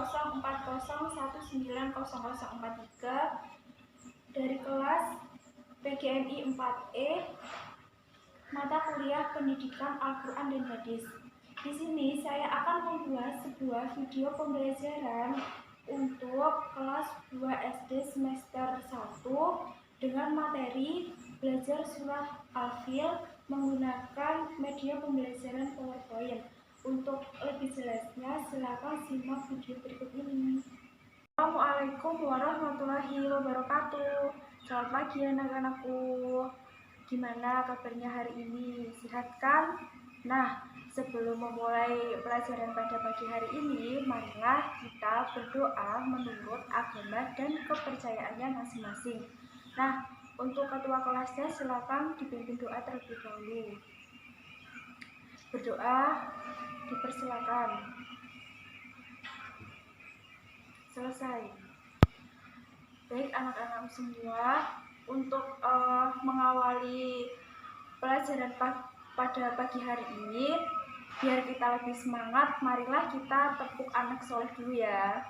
040190043 dari kelas PGMI 4E mata kuliah Pendidikan Al-Quran dan Hadis. Di sini saya akan membuat sebuah video pembelajaran untuk kelas 2 SD semester 1 dengan materi belajar surah Al-Fil menggunakan media pembelajaran PowerPoint. Untuk lebih jelasnya, silakan simak video berikut ini. Assalamualaikum warahmatullahi wabarakatuh. Selamat pagi anak-anakku. Gimana kabarnya hari ini? Sehat kan? Nah, sebelum memulai pelajaran pada pagi hari ini, marilah kita berdoa menurut agama dan kepercayaannya masing-masing. Nah, untuk ketua kelasnya silakan dipimpin doa terlebih dahulu. Berdoa dipersilakan. Selesai. Baik anak-anak semua, untuk mengawali pelajaran pada pagi hari ini, biar kita lebih semangat, marilah kita tepuk anak soleh dulu ya.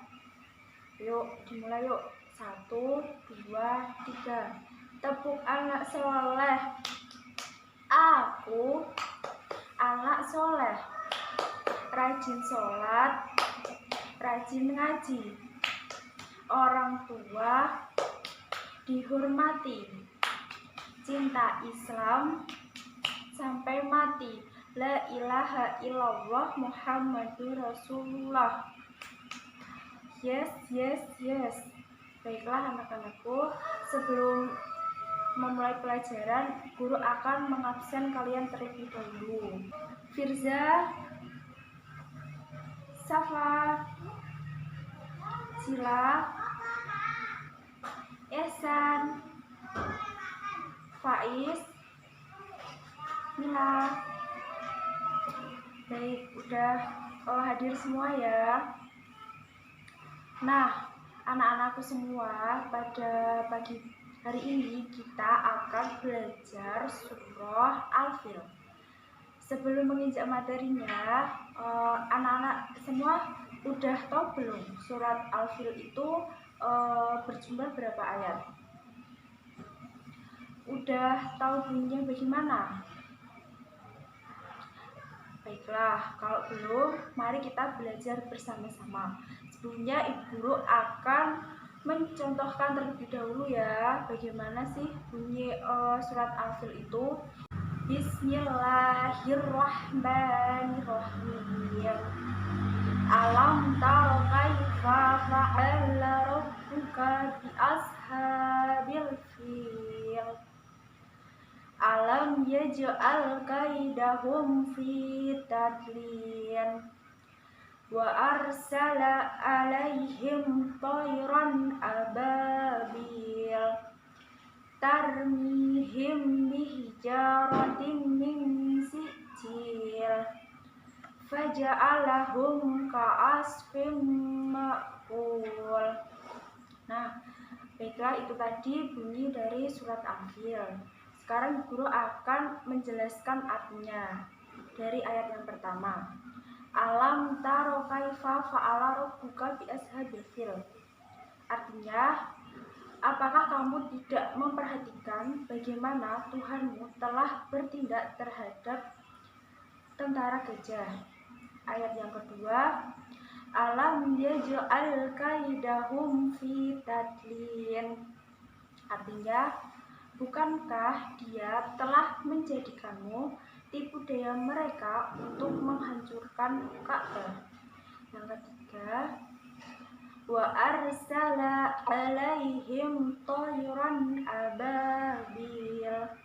Yuk, dimulai yuk. 1, 2, 3. Tepuk anak soleh. Aku anak soleh, rajin sholat, rajin ngaji, orang tua dihormati, cinta Islam sampai mati, la ilaha illallah Muhammadur Rasulullah. Yes. Baiklah anak-anakku, sebelum memulai pelajaran, guru akan mengabsen kalian terlebih dahulu. Firza, Safa, Sila, Ehsan, Faiz, Mila. Baik, udah hadir semua ya. Nah, anak-anakku semua, pada pagi hari ini kita akan belajar surah Al-Fil. Sebelum menginjak materinya, anak-anak semua udah tahu belum surat Al-Fil itu berjumlah berapa ayat? Udah tahu bunyinya bagaimana? Baiklah, kalau belum, mari kita belajar bersama-sama. Sebelumnya Ibu Guru akan mencontohkan terlebih dahulu ya, bagaimana sih bunyi surat Al-Fil itu. Bismillahirrahmanirrahim. Alam taro kaifa fa'ala rabbuka bi ashabil fil. Alam yaj'al kaidahum fi tadlin. Wa arsala alaihim tayran ababil tarmihim bihijaratin min sijil faja'alahum ka'asfin ma'kul. Nah, baiklah, itu tadi bunyi dari surat Al-Fil. Sekarang guru akan menjelaskan artinya dari ayat yang pertama. Alam taro kaifa fa'ala rabbuka bi ashabil fil. Artinya, apakah kamu tidak memperhatikan bagaimana Tuhanmu telah bertindak terhadap tentara gajah? Ayat yang kedua, alam yaj'al kaidahum fi tadlin. Artinya, bukankah Dia telah menjadikanmu tipu daya mereka untuk menghancurkan Ka'bah? Yang ketiga, wa arsala alaihim tayran ababil.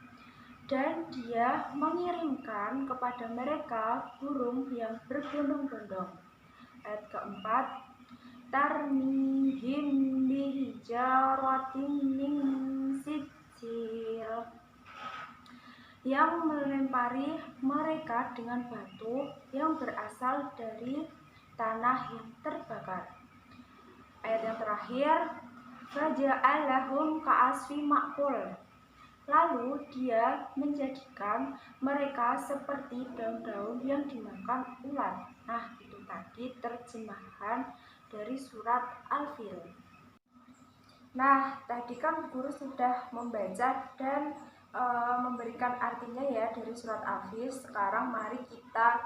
Dan Dia mengirimkan kepada mereka burung yang berbondong-bondong. Ayat keempat, tarmihim bihijaratin min sijil. Yang melempari mereka dengan batu yang berasal dari tanah yang terbakar. Ayat yang terakhir, faja'alahum ka'asfi ma'kul. Lalu Dia menjadikan mereka seperti daun-daun yang dimakan ular. Nah, itu tadi terjemahan dari surat Al-Fil. Nah, tadi kan guru sudah membaca dan memberikan artinya ya dari surat Al-Fil. Sekarang mari kita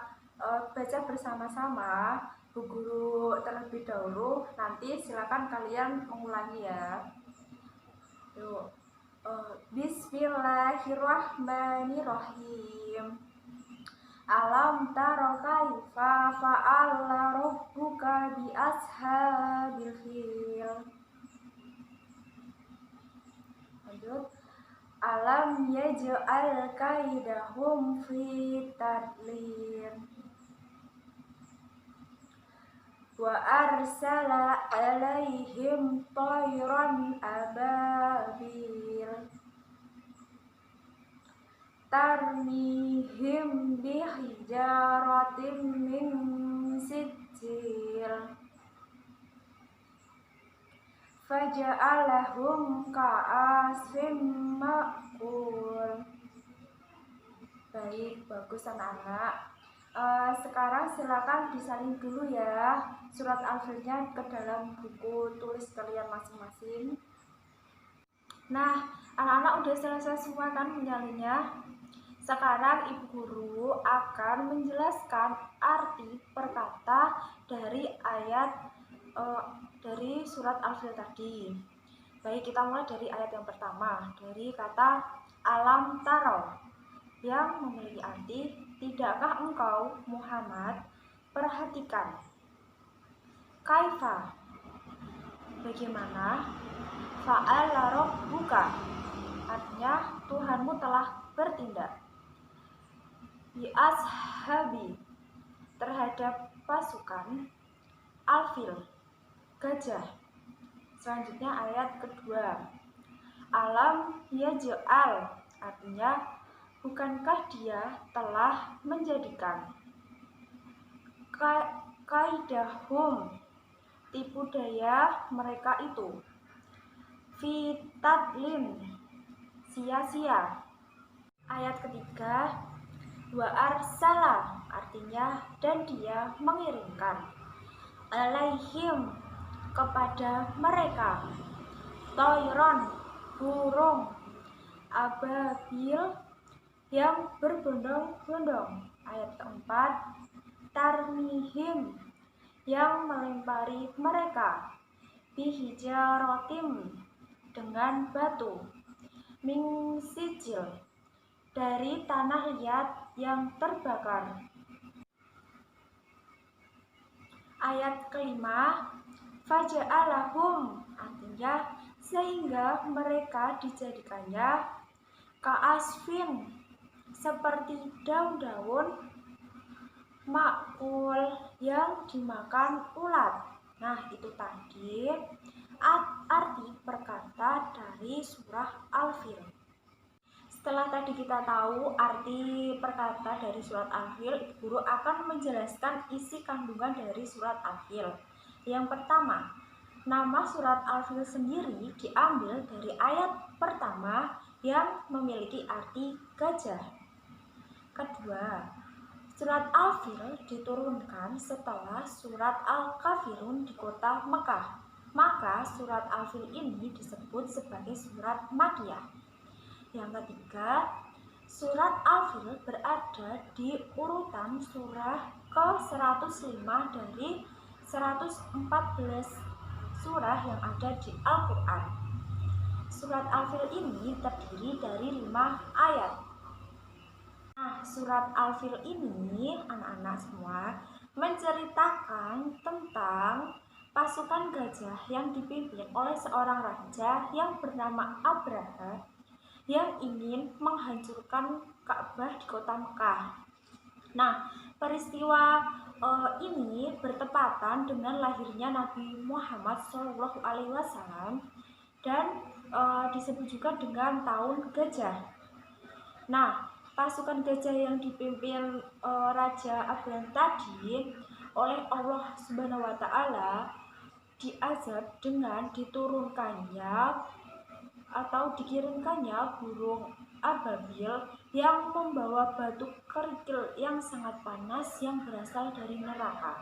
baca bersama-sama. Bu guru terlebih dahulu, nanti silakan kalian mengulangi ya. Yuk. Bismillahirrahmanirrahim. Alam taro kaifa fa'ala rabbuka bi ashabil fil. Lanjut. Alam yaj'al kaidahum fi tadlil. Wa arsala alaihim tayran ababil tarmihim bihijaratin min sijil faja'alahum ka'asfin ma'kul. Baik, bagus anak-anak. Sekarang silakan disalin dulu ya surat Al-Filnya ke dalam buku tulis kalian masing-masing. Nah, anak-anak udah selesai semua kan menyalinnya? Sekarang ibu guru akan menjelaskan arti per kata dari ayat dari surat Al-Fil tadi. Baik, kita mulai dari ayat yang pertama, dari kata alam taro, yang memiliki arti tidakkah engkau Muhammad perhatikan. Kaifa, bagaimana. Fa'ala rabbuka, artinya Tuhanmu telah bertindak. Bi ashabi, terhadap pasukan. Al-Fil, gajah. Selanjutnya ayat kedua. Alam yaj'al, artinya bukankah dia telah menjadikan. Kaidahum, tipu daya mereka itu. Fitadlin, sia-sia. Ayat ketiga. Wa arsala, artinya dan dia mengirimkan. Alaihim, kepada mereka. Toiron, burung. Ababil, yang berbondong-bondong. Ayat keempat. Tarmihim, yang melempari mereka. Bihijaratim, dengan batu. Min sijil, dari tanah liat yang terbakar. Ayat kelima. Faja'alahum, artinya sehingga mereka dijadikannya ka'asfin, seperti daun-daun makul yang dimakan ulat. Nah, itu tadi arti perkata dari surah Al-Fil. Setelah tadi kita tahu arti perkata dari surat Al-Fil, Ibu Guru akan menjelaskan isi kandungan dari surat Al-Fil. Yang pertama, nama surat Al-Fil sendiri diambil dari ayat pertama yang memiliki arti gajah. Kedua, surat Al-Fil diturunkan setelah surat Al-Kafirun di kota Mekah. Maka surat Al-Fil ini disebut sebagai surat Makkiyah. Yang ketiga, surat Al-Fil berada di urutan surah ke-105 dari 114 surah yang ada di Al-Quran. Surat Al-Fil ini terdiri dari 5 ayat. Nah, surat Al-Fil ini, anak-anak semua, menceritakan tentang pasukan gajah yang dipimpin oleh seorang raja yang bernama Abraha yang ingin menghancurkan Ka'bah di kota Mekah. Nah, peristiwa ini bertepatan dengan lahirnya Nabi Muhammad SAW dan disebut juga dengan tahun gajah. Nah, pasukan gajah yang dipimpin Raja Abraham tadi oleh Allah Subhanahu wa Ta'ala diazab dengan diturunkannya atau dikirimkannya burung ababil yang membawa batu kerikil yang sangat panas yang berasal dari neraka.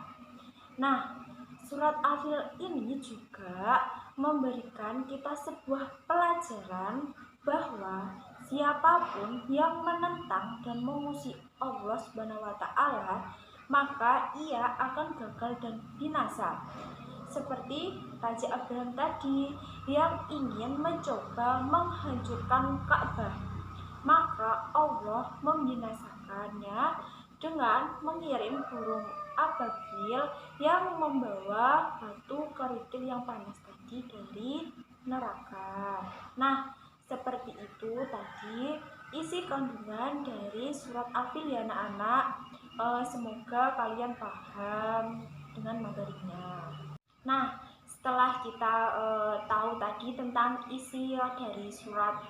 Nah, Surat Al-Fil ini juga memberikan kita sebuah pelajaran bahwa siapapun yang menentang dan memusuhi Allah Subhanahu wa taala, maka ia akan gagal dan binasa. Seperti Raja Abraham tadi yang ingin mencoba menghancurkan Ka'bah, maka Allah membinasakannya dengan mengirim burung ababil yang membawa batu kerikil yang panas tadi dari neraka. Nah, seperti itu tadi isi kandungan dari surat Al-Fil ya anak-anak. Semoga kalian paham dengan materinya. Nah, setelah kita tahu tadi tentang isi dari surat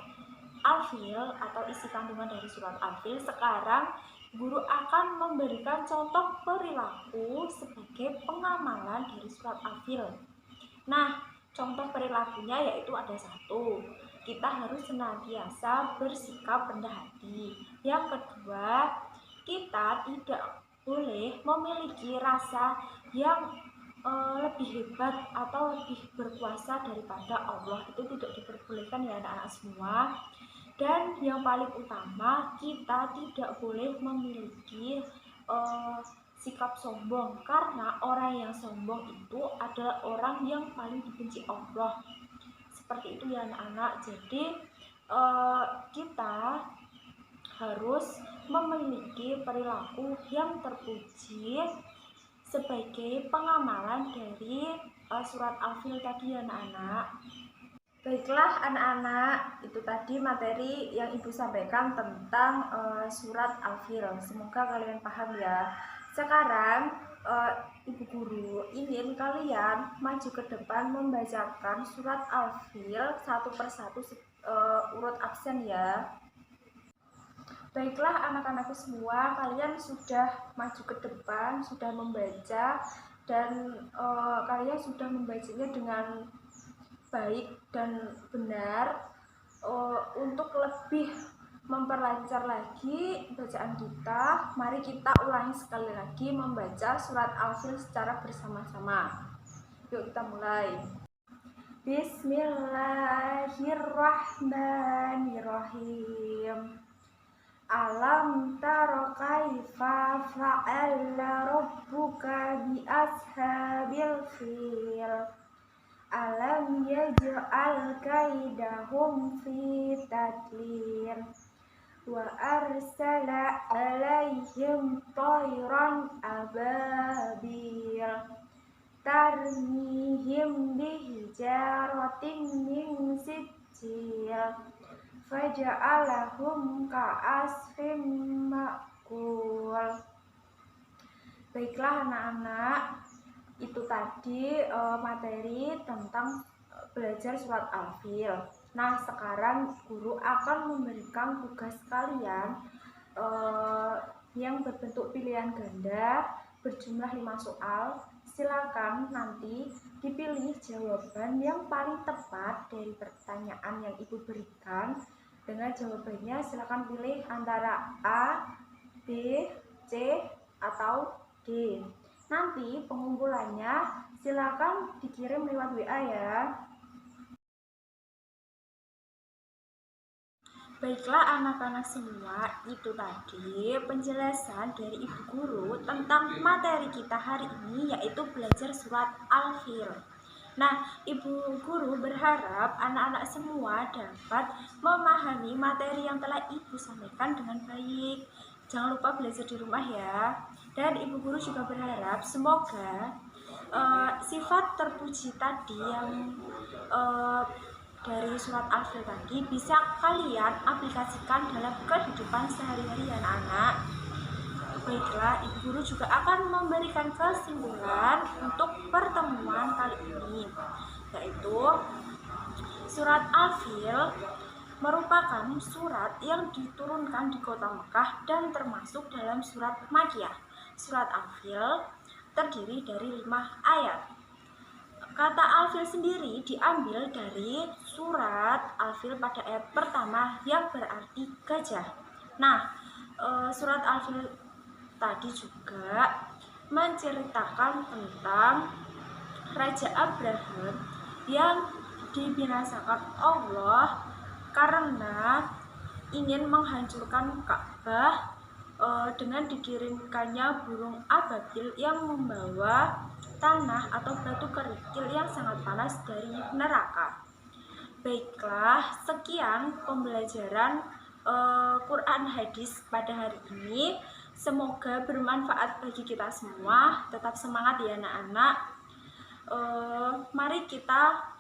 Al-Fil atau isi kandungan dari surat Al-Fil, sekarang guru akan memberikan contoh perilaku sebagai pengamalan dari surat Al-Fil. Nah, contoh perilakunya yaitu ada satu, kita harus senantiasa bersikap rendah hati. Yang kedua, kita tidak boleh memiliki rasa yang lebih hebat atau lebih berkuasa daripada Allah. Itu tidak diperbolehkan ya anak-anak semua. Dan yang paling utama, kita tidak boleh memiliki sikap sombong, karena orang yang sombong itu adalah orang yang paling dibenci Allah. Seperti itu ya anak-anak. Jadi kita harus memiliki perilaku yang terpuji sebagai pengamalan dari surat Al-Fil tadi ya anak-anak. Baiklah anak-anak, itu tadi materi yang ibu sampaikan tentang surat Al-Fil. Semoga kalian paham ya. Sekarang ibu guru ingin kalian maju ke depan membacakan surat Al-Fil satu persatu urut absen ya. Baiklah anak-anakku semua, kalian sudah maju ke depan, sudah membaca, dan kalian sudah membacanya dengan baik dan benar. Untuk lebih memperlancar lagi bacaan kita, mari kita ulangi sekali lagi membaca surat Al-Fil secara bersama-sama. Yuk kita mulai. Bismillahirrahmanirrahim. Alam tara kaifa fa'ala rabbuka bi ashabil fil. Alam yaj'al kaidahum fi tadlil. Wa arsala alaihim tayran ababil. Tarmihim bihijaratin min sijil. Faja'alahum ka'asfim ma'kul. Baiklah anak-anak, itu tadi materi tentang belajar surat Al-Fil. Nah, sekarang guru akan memberikan tugas kalian yang berbentuk pilihan ganda berjumlah 5 soal. Silakan nanti dipilih jawaban yang paling tepat dari pertanyaan yang ibu berikan. Dengan jawabannya silakan pilih antara A, B, C, atau D. Nanti pengumpulannya silakan dikirim lewat WA ya. Baiklah anak-anak semua, itu tadi penjelasan dari ibu guru tentang materi kita hari ini, yaitu belajar surat Al-Fil. Nah, ibu guru berharap anak-anak semua dapat memahami materi yang telah ibu sampaikan dengan baik. Jangan lupa belajar di rumah ya. Dan ibu guru juga berharap semoga sifat terpuji tadi yang dari surat Al-Fil tadi bisa kalian aplikasikan dalam kehidupan sehari-hari ya anak-anak. Baiklah, ibu guru juga akan memberikan kesimpulan untuk pertemuan kali ini, yaitu surat Al-Fil merupakan surat yang diturunkan di kota Mekah dan termasuk dalam surat Makkiyah. Surat Al-Fil terdiri dari 5 ayat. Kata Al-Fil sendiri diambil dari surat Al-Fil pada ayat pertama yang berarti gajah. Nah, surat Al-Fil tadi juga menceritakan tentang Raja Abraham yang dibinasakan Allah karena ingin menghancurkan Ka'bah dengan dikirimkannya burung ababil yang membawa tanah atau batu kerikil yang sangat panas dari neraka. Baiklah, sekian pembelajaran Quran hadis pada hari ini. Semoga bermanfaat bagi kita semua. Tetap semangat ya anak-anak. Mari kita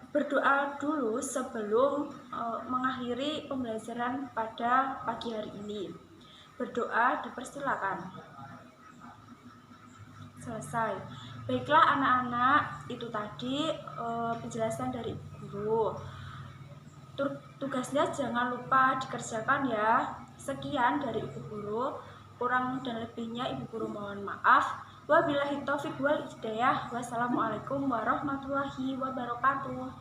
berdoa dulu sebelum mengakhiri pembelajaran pada pagi hari ini. Berdoa dipersilakan. Selesai. Baiklah anak-anak, itu tadi penjelasan dari guru. Tugasnya jangan lupa dikerjakan ya. Sekian dari Ibu Guru. Kurang dan lebihnya Ibu Guru mohon maaf. Wabillahi taufik wal hidayah. Wassalamualaikum warahmatullahi wabarakatuh.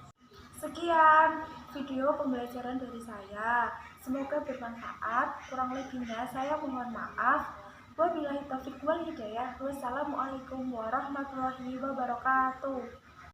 Sekian video pembelajaran dari saya. Semoga bermanfaat. Kurang lebihnya saya mohon maaf. Wabillahi taufik wal hidayah. Wassalamualaikum warahmatullahi wabarakatuh.